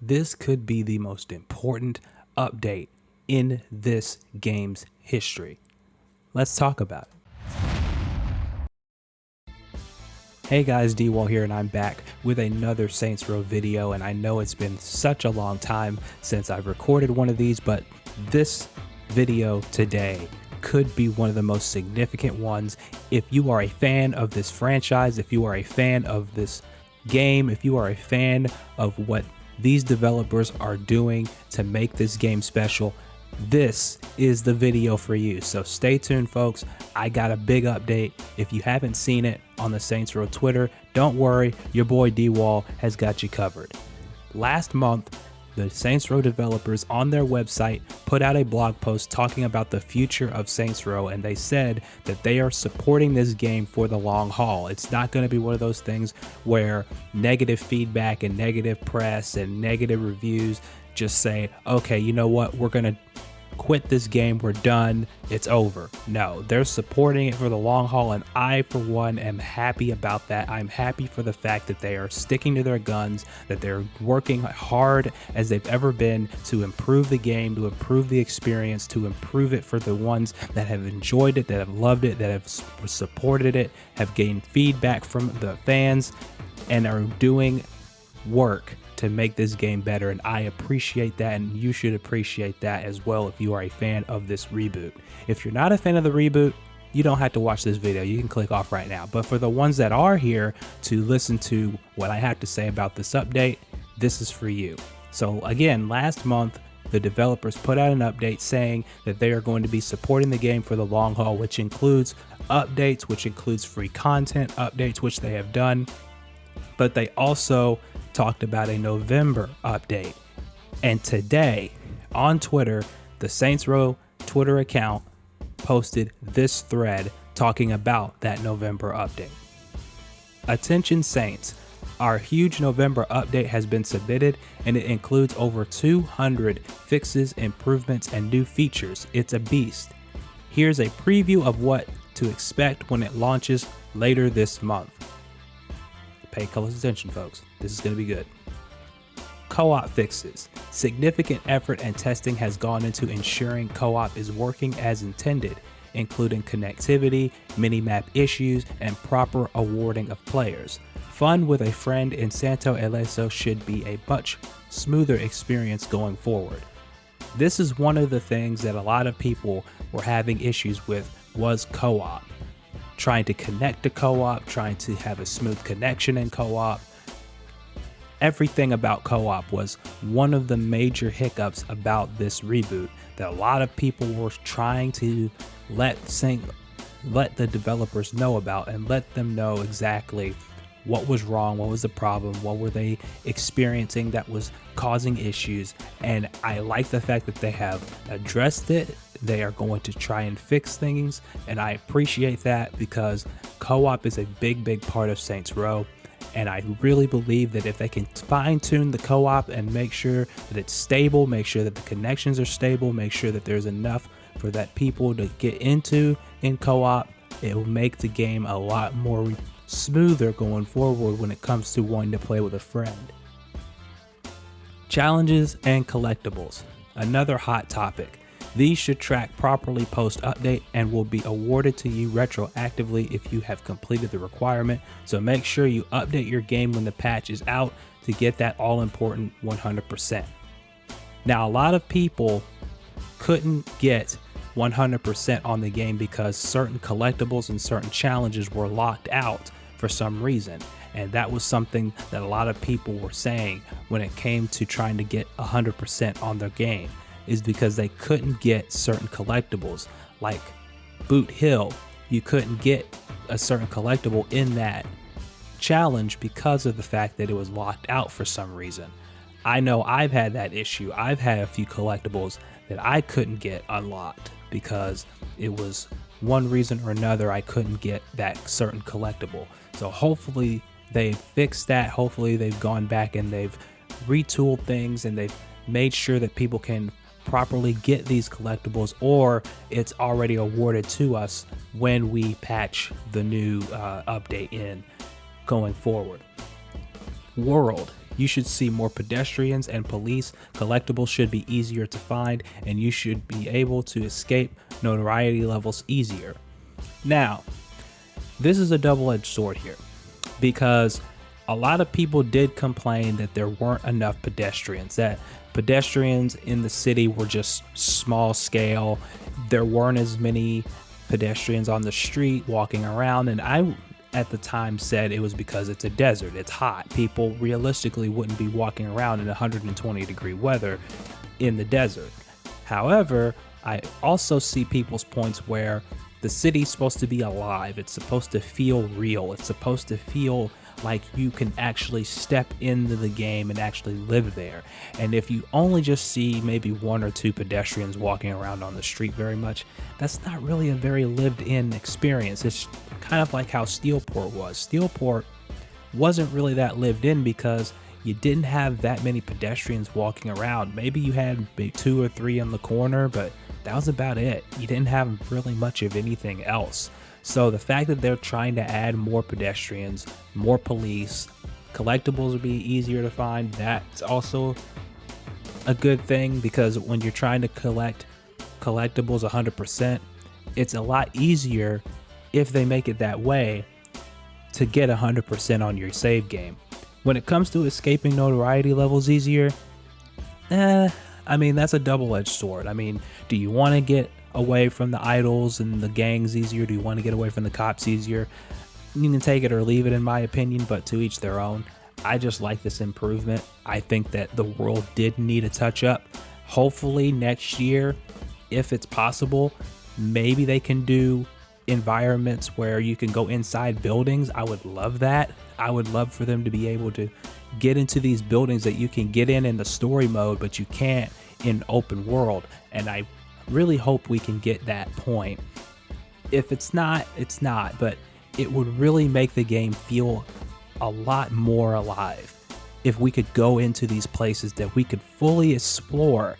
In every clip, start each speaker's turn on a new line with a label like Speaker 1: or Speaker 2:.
Speaker 1: This could be the most important update in this game's history. Let's talk about it. Hey guys, D-Wall here, and I'm back with another Saints Row video, and I know it's been such a long time since I've recorded one of these, but this video today could be one of the most significant ones. If you are a fan of this franchise, if you are a fan of this game, if you are a fan of what these developers are doing to make this game special, this is the video for you. So stay tuned, folks. I got a big update. If you haven't seen it on the Saints Row Twitter, don't worry, your boy D-Wall has got you covered. Last month, the Saints Row developers on their website put out a blog post talking about the future of Saints Row, and they said that they are supporting this game for the long haul. It's not going to be one of those things where negative feedback and negative press and negative reviews just say, okay, you know what, we're going to quit this game, we're done, it's over. No, they're supporting it for the long haul, and I, for one, am happy about that. I'm happy for the fact that they are sticking to their guns, that they're working hard as they've ever been to improve the game, to improve the experience, to improve it for the ones that have enjoyed it, that have loved it, that have supported it, have gained feedback from the fans, and are doing work to make this game better, and I appreciate that, and you should appreciate that as well if you are a fan of this reboot. If you're not a fan of the reboot, you don't have to watch this video, you can click off right now. But for the ones that are here to listen to what I have to say about this update, this is for you. So again, last month the developers put out an update saying that they are going to be supporting the game for the long haul, which includes updates, which includes free content updates, which they have done. But they also talked about a November update. And today on Twitter, the Saints Row Twitter account posted this thread talking about that November update. Attention Saints, our huge November update has been submitted, and it includes over 200 fixes, improvements, and new features. It's a beast. Here's a preview of what to expect when it launches later this month. Pay close attention, folks. This is going to be good. Co-op fixes. Significant effort and testing has gone into ensuring co-op is working as intended, including connectivity, mini-map issues, and proper awarding of players. Fun with a friend in Santo Ileso should be a much smoother experience going forward. This is one of the things that a lot of people were having issues with, was co-op. Trying to connect to co-op, trying to have a smooth connection in co-op. Everything about co-op was one of the major hiccups about this reboot that a lot of people were trying to let the developers know about, and let them know exactly what was wrong, what was the problem, what were they experiencing that was causing issues. And I like the fact that they have addressed it. They are going to try and fix things, and I appreciate that, because co-op is a big part of Saints Row, and I really believe that if they can fine-tune the co-op and make sure that it's stable, make sure that the connections are stable, make sure that there's enough for that people to get into in co-op, it will make the game a lot more smoother going forward when it comes to wanting to play with a friend. Challenges and collectibles, another hot topic. These should track properly post-update and will be awarded to you retroactively if you have completed the requirement, so make sure you update your game when the patch is out to get that all-important 100%. Now, a lot of people couldn't get 100% on the game because certain collectibles and certain challenges were locked out for some reason, and that was something that a lot of people were saying when it came to trying to get 100% on their game, is because they couldn't get certain collectibles. Like Boot Hill, you couldn't get a certain collectible in that challenge because of the fact that it was locked out for some reason. I know I've had that issue. I've had a few collectibles that I couldn't get unlocked because it was one reason or another I couldn't get that certain collectible. So hopefully they fixed that. Hopefully they've gone back and they've retooled things, and they've made sure that people can properly get these collectibles, or it's already awarded to us when we patch the new update in going forward. World. You should see more pedestrians and police. Collectibles should be easier to find, and you should be able to escape notoriety levels easier. Now, this is a double-edged sword here, because a lot of people did complain that there weren't enough pedestrians, that pedestrians in the city were just small scale. There weren't as many pedestrians on the street walking around, and I at the time said it was because it's a desert, it's hot. People realistically wouldn't be walking around in 120-degree weather in the desert. However, I also see people's points where the city's supposed to be alive, it's supposed to feel real, it's supposed to feel like you can actually step into the game and actually live there. And if you only just see maybe one or two pedestrians walking around on the street very much, that's not really a very lived in experience. It's kind of like how Steelport was. Steelport wasn't really that lived in because you didn't have that many pedestrians walking around. Maybe you had maybe 2 or 3 on the corner, but that was about it. You didn't have really much of anything else. So the fact that they're trying to add more pedestrians, more police, collectibles will be easier to find, that's also a good thing, because when you're trying to collect collectibles 100%, it's a lot easier if they make it that way to get 100% on your save game. When it comes to escaping notoriety levels easier, I mean, that's a double-edged sword. I mean, do you want to get away from the idols and the gangs easier? Do you want to get away from the cops easier? You can take it or leave it, in my opinion, but to each their own. I just like this improvement. I think that the world did need a touch up. Hopefully next year, if it's possible, maybe they can do environments where you can go inside buildings. I would love that. I would love for them to be able to get into these buildings that you can get in the story mode, but you can't in open world. And I really hope we can get that point. If it's not, it's not, but it would really make the game feel a lot more alive if we could go into these places that we could fully explore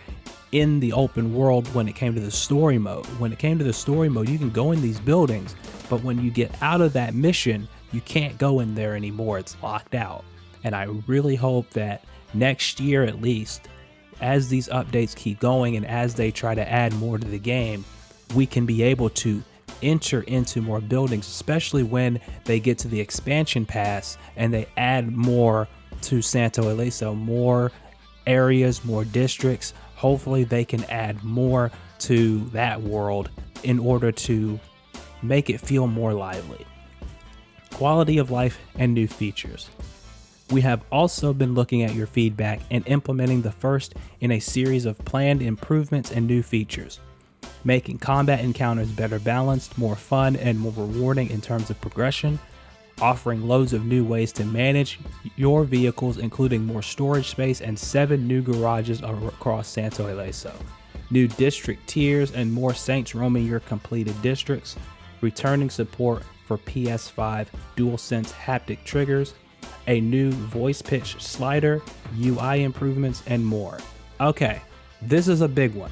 Speaker 1: in the open world. When it came to the story mode, you can go in these buildings, but when you get out of that mission, you can't go in there anymore. It's locked out. And I really hope that next year, at least, as these updates keep going and as they try to add more to the game, we can be able to enter into more buildings, especially when they get to the expansion pass and they add more to Santo Ileso, more areas, more districts. Hopefully they can add more to that world in order to make it feel more lively. Quality of life and new features. We have also been looking at your feedback and implementing the first in a series of planned improvements and new features, making combat encounters better balanced, more fun, and more rewarding in terms of progression, offering loads of new ways to manage your vehicles, including more storage space and 7 new garages across Santo Ileso, new district tiers and more Saints roaming your completed districts, returning support for PS5 DualSense haptic triggers, a new voice pitch slider, UI improvements, and more. Okay, this is a big one.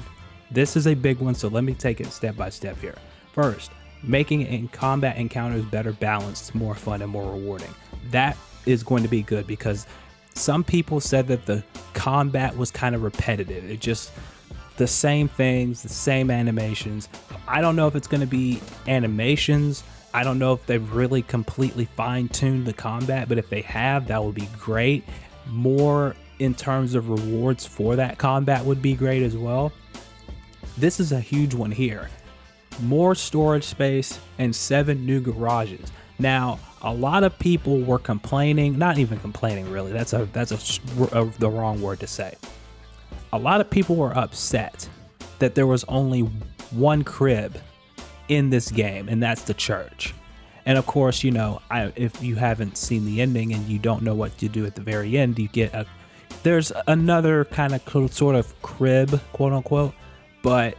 Speaker 1: So let me take it step by step here. First, making combat encounters better balanced, more fun, and more rewarding. That is going to be good because some people said that the combat was kind of repetitive. It just the same things, the same animations. I don't know if it's going to be animations. I don't know if they've really completely fine-tuned the combat, but if they have, that would be great. More in terms of rewards for that combat would be great as well. This is a huge one here. More storage space and 7 new garages. Now, a lot of people were complaining, not even complaining really, that's the wrong word to say. A lot of people were upset that there was only one crib in this game, and that's the church. And of course, you know, if you haven't seen the ending and you don't know what to do at the very end, you get there's another kind of sort of crib, quote unquote. But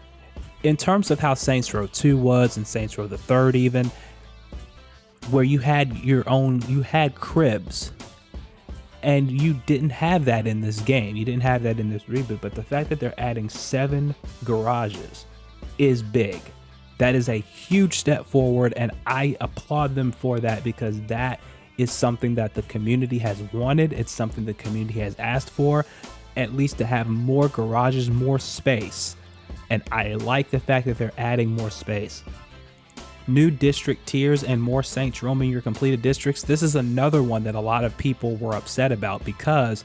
Speaker 1: in terms of how Saints Row 2 was and Saints Row the Third, even where you had cribs, and you didn't have that in this game. You didn't have that in this reboot. But the fact that they're adding 7 garages is big. That is a huge step forward, and I applaud them for that because that is something that the community has wanted. It's something the community has asked for, at least to have more garages, more space. And I like the fact that they're adding more space. New district tiers and more Saints roaming your completed districts. This is another one that a lot of people were upset about, because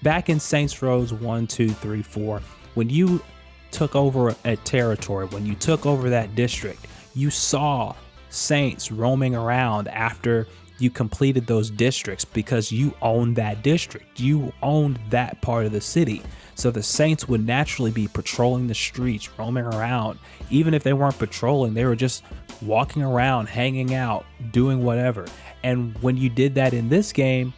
Speaker 1: back in Saints Row 1, 2, 3, 4, when you took over a territory, when you took over that district, you saw Saints roaming around after you completed those districts, because you owned that district. You owned that part of the city. So the Saints would naturally be patrolling the streets, roaming around. Even if they weren't patrolling, they were just walking around, hanging out, doing whatever. And when you did that in this game,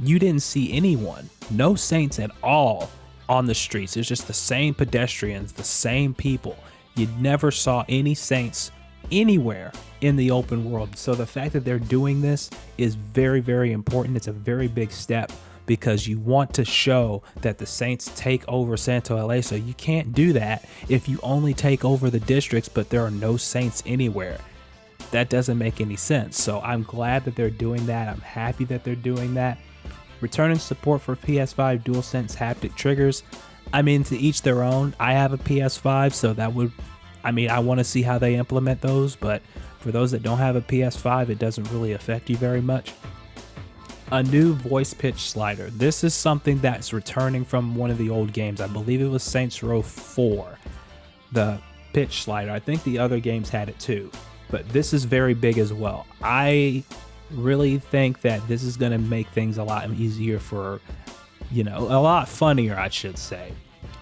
Speaker 1: you didn't see anyone, no Saints at all on the streets. It's just the same pedestrians, the same people. You never saw any Saints anywhere in the open world. So the fact that they're doing this is very, very important. It's a very big step, because you want to show that the Saints take over Santo LA. So you can't do that if you only take over the districts, but there are no Saints anywhere. That doesn't make any sense. So I'm glad that they're doing that. I'm happy that they're doing that. Returning support for PS5 DualSense haptic triggers. I mean, to each their own. I have a PS5, so that would, I want to see how they implement those, but for those that don't have a PS5, it doesn't really affect you very much. A new voice pitch slider. This is something that's returning from one of the old games. I believe it was Saints Row 4, the pitch slider. I think the other games had it too, but this is very big as well. I really think that this is going to make things a lot easier for, a lot funnier, I should say,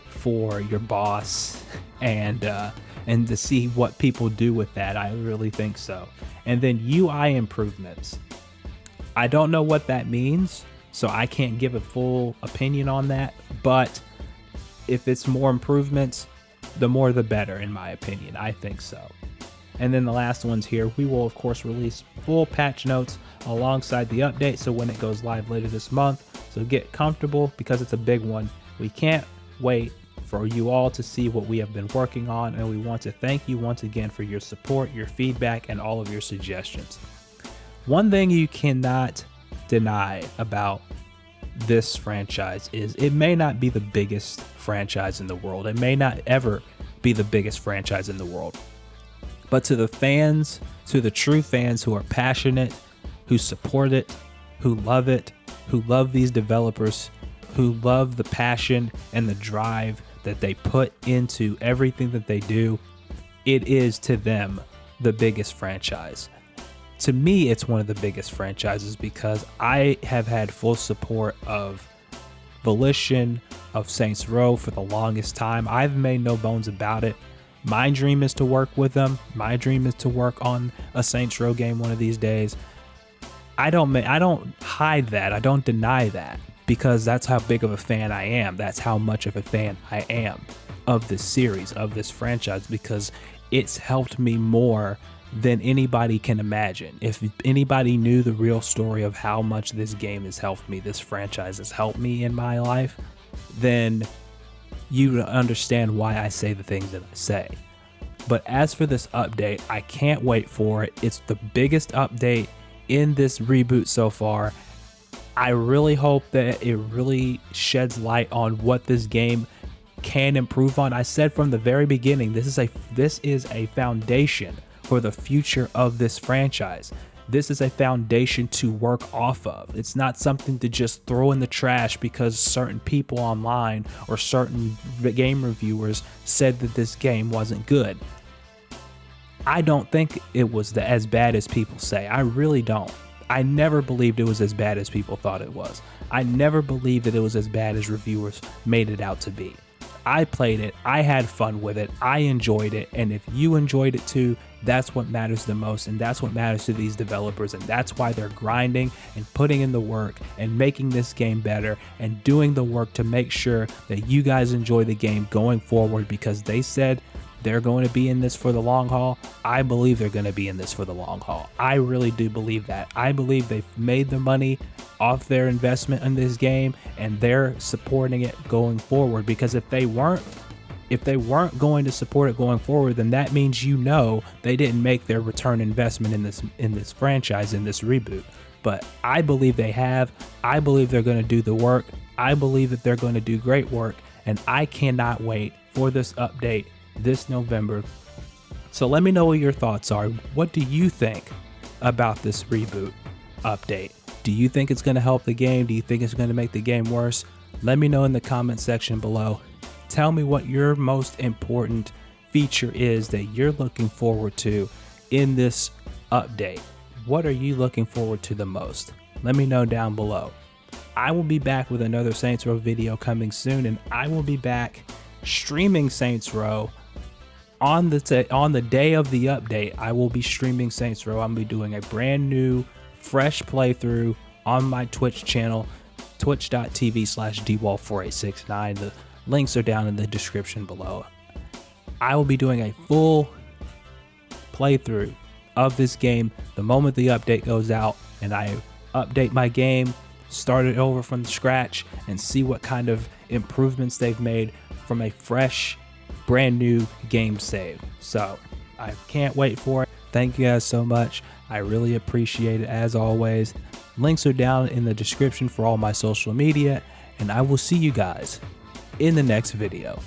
Speaker 1: for your boss, and to see what people do with that. I really think so. And then UI improvements. I don't know what that means, so I can't give a full opinion on that, but if it's more improvements, the more the better, in my opinion. I think so. And then the last ones here, we will of course release full patch notes alongside the update, so when it goes live later this month. So get comfortable, because it's a big one. We can't wait for you all to see what we have been working on, and we want to thank you once again for your support, your feedback, and all of your suggestions. One thing you cannot deny about this franchise is it may not be the biggest franchise in the world. It may not ever be the biggest franchise in the world. But to the fans, to the true fans who are passionate, who support it, who love these developers, who love the passion and the drive that they put into everything that they do, it is to them the biggest franchise. To me, it's one of the biggest franchises, because I have had full support of Volition, of Saints Row for the longest time. I've made no bones about it. My dream is to work with them. My dream is to work on a Saints Row game one of these days. I don't hide that. I don't deny that, because that's how big of a fan I am. That's how much of a fan I am of this series, of this franchise, because it's helped me more than anybody can imagine. If anybody knew the real story of how much this game has helped me, this franchise has helped me in my life, then you understand why I say the things that I say. But as for this update, I can't wait for it. It's the biggest update in this reboot so far. I really hope that it really sheds light on what this game can improve on. I said from the very beginning, this is a foundation for the future of this franchise. This is a foundation to work off of. It's not something to just throw in the trash because certain people online or certain game reviewers said that this game wasn't good. I don't think it was as bad as people say. I really don't. I never believed it was as bad as people thought it was. I never believed that it was as bad as reviewers made it out to be. I played it, I had fun with it, I enjoyed it, and if you enjoyed it too, that's what matters the most, and that's what matters to these developers, and that's why they're grinding and putting in the work and making this game better and doing the work to make sure that you guys enjoy the game going forward, because they said they're going to be in this for the long haul. I believe they're going to be in this for the long haul. I really do believe that. I believe they've made the money off their investment in this game, and they're supporting it going forward, because if they weren't going to support it going forward, then that means they didn't make their return investment in this franchise, in this reboot. but I believe they have. I believe they're going to do the work. I believe that they're going to do great work, and I cannot wait for this update this November. So let me know what your thoughts are. What do you think about this reboot update? Do you think it's going to help the game? Do you think it's going to make the game worse? Let me know in the comment section below. Tell me what your most important feature is that you're looking forward to in this update. What are you looking forward to the most? Let me know down below. I will be back with another Saints Row video coming soon, and I will be back streaming Saints Row on the day of the update. I will be streaming Saints Row. I'm going to be doing a brand new, fresh playthrough on my Twitch channel, twitch.tv/dwall4869. The links are down in the description below. I will be doing a full playthrough of this game the moment the update goes out, and I update my game, start it over from scratch, and see what kind of improvements they've made from a fresh, brand new game save. So I can't wait for it. Thank you guys so much. I really appreciate it as always. Links are down in the description for all my social media, and I will see you guys in the next video.